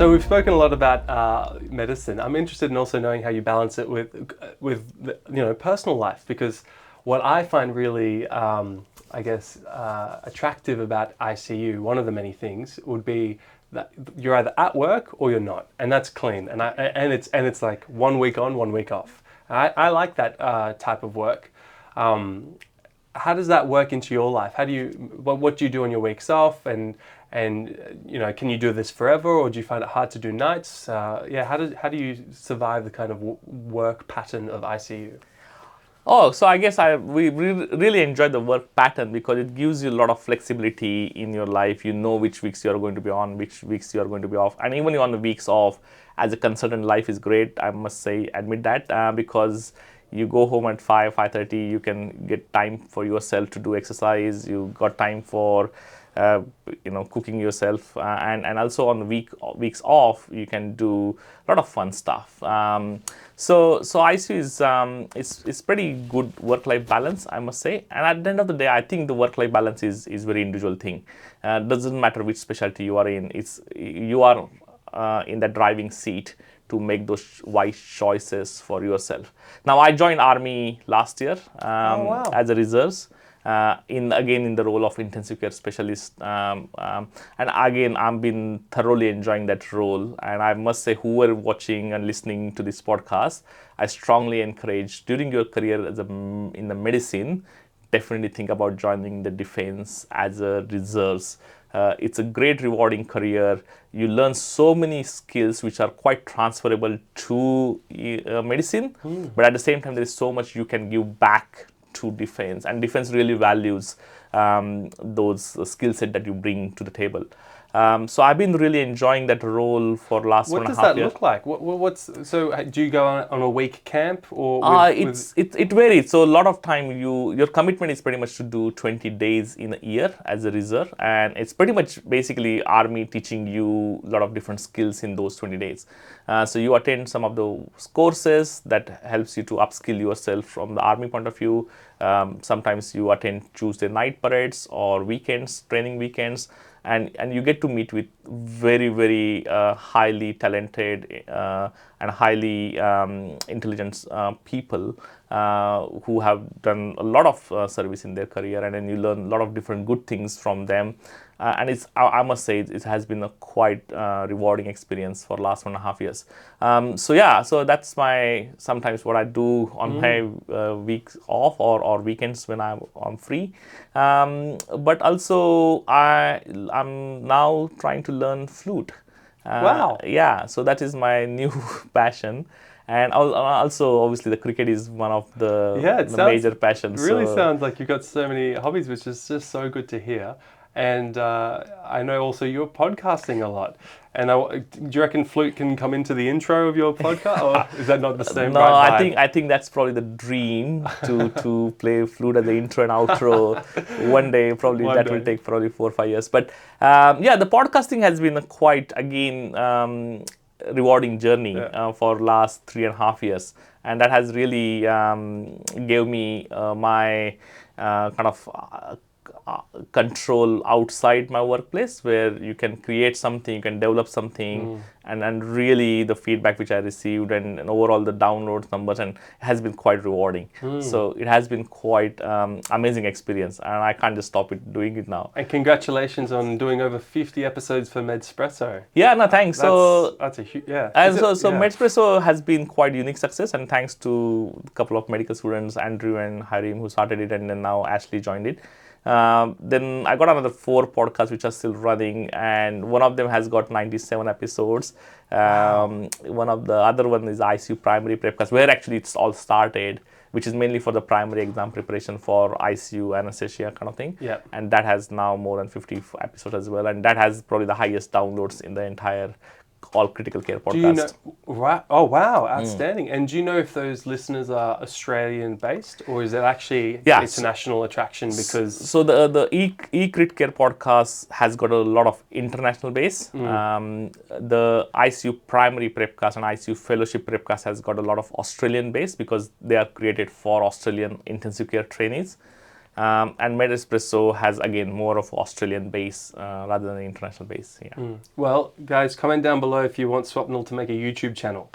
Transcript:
So we've spoken a lot about medicine. I'm interested in also knowing how you balance it with personal life, because what I find really attractive about ICU, one of the many things, would be that you're either at work or you're not, and that's clean, and it's like 1 week on, 1 week off. I like that type of work. How does that work into your life? What do you do on your weeks off, and can you do this forever, or do you find it hard to do nights? How do you survive the kind of work pattern of ICU? Oh, so I guess we really enjoy the work pattern because it gives you a lot of flexibility in your life. You know which weeks you are going to be on, which weeks you are going to be off, and even on the weeks off, as a consultant, life is great. I must say, admit that because you go home at 5:30, you can get time for yourself to do exercise. You got time for cooking yourself, and also on the weeks off, you can do a lot of fun stuff. So ICU is pretty good work-life balance, I must say. And at the end of the day, I think the work-life balance is very individual thing. Doesn't matter which specialty you are in. You are in the driving seat to make those wise choices for yourself. Now, I joined Army last year Wow. as a reserves. In the role of intensive care specialist, and again I've been thoroughly enjoying that role. And I must say, who are watching and listening to this podcast, I strongly encourage, during your career in the medicine, definitely think about joining the defense as a reserves. It's a great rewarding career. You learn so many skills which are quite transferable to medicine, but at the same time there is so much you can give back to defense, and defense really values those skill set that you bring to the table. So I've been really enjoying that role for last What 1.5 does that years. look like? Do you go on a week camp or It varies. So a lot of time your commitment is pretty much to do 20 days in a year as a reserve, and it's pretty much basically Army teaching you a lot of different skills in those 20 days. So you attend some of the courses that helps you to upskill yourself from the Army point of view. Sometimes you attend Tuesday night parades or weekends, training weekends. And you get to meet with very highly talented and highly intelligent people who have done a lot of service in their career, and then you learn a lot of different good things from them. And I must say it has been a quite rewarding experience for last 1.5 years. So that's sometimes what I do on my weeks off or weekends when I'm free. But also I'm now trying to learn flute. Wow. Yeah, so that is my new passion. And also, obviously, the cricket is one of the major passions. It really sounds like you've got so many hobbies, which is just so good to hear. And I know also you're podcasting a lot. And do you reckon flute can come into the intro of your podcast, or is that not the same? No, right I think that's probably the dream to play flute as the intro and outro. One day, probably will take probably 4 or 5 years. But the podcasting has been a quite rewarding journey for last 3.5 years, and that has really gave me my kind of control outside my workplace, where you can create something, you can develop something, and really the feedback which I received and overall the downloads numbers, and it has been quite rewarding. So it has been quite amazing experience, and I can't just stop doing it now. And congratulations on doing over 50 episodes for Medspresso. Yeah, no, thanks. That's a huge, yeah. And so Medspresso has been quite unique success, and thanks to a couple of medical students, Andrew and Harim, who started it, and then now Ashley joined it. Then I got another 4 podcasts which are still running, and one of them has got 97 episodes. One of the other one is ICU Primary Prepcast, where actually it's all started, which is mainly for the primary exam preparation for ICU anesthesia kind of thing. Yeah. And that has now more than 50 episodes as well, and that has probably the highest downloads in the entire all critical care podcast. Do you know? Right. Oh wow, outstanding! And do you know if those listeners are Australian based, or is it actually international attraction? Because so the e-crit care podcast has got a lot of international base. The ICU primary prepcast and ICU fellowship prepcast has got a lot of Australian base, because they are created for Australian intensive care trainees. And Med Espresso has again more of Australian base rather than the international base. Yeah. Well, guys, comment down below if you want Swapnil to make a YouTube channel.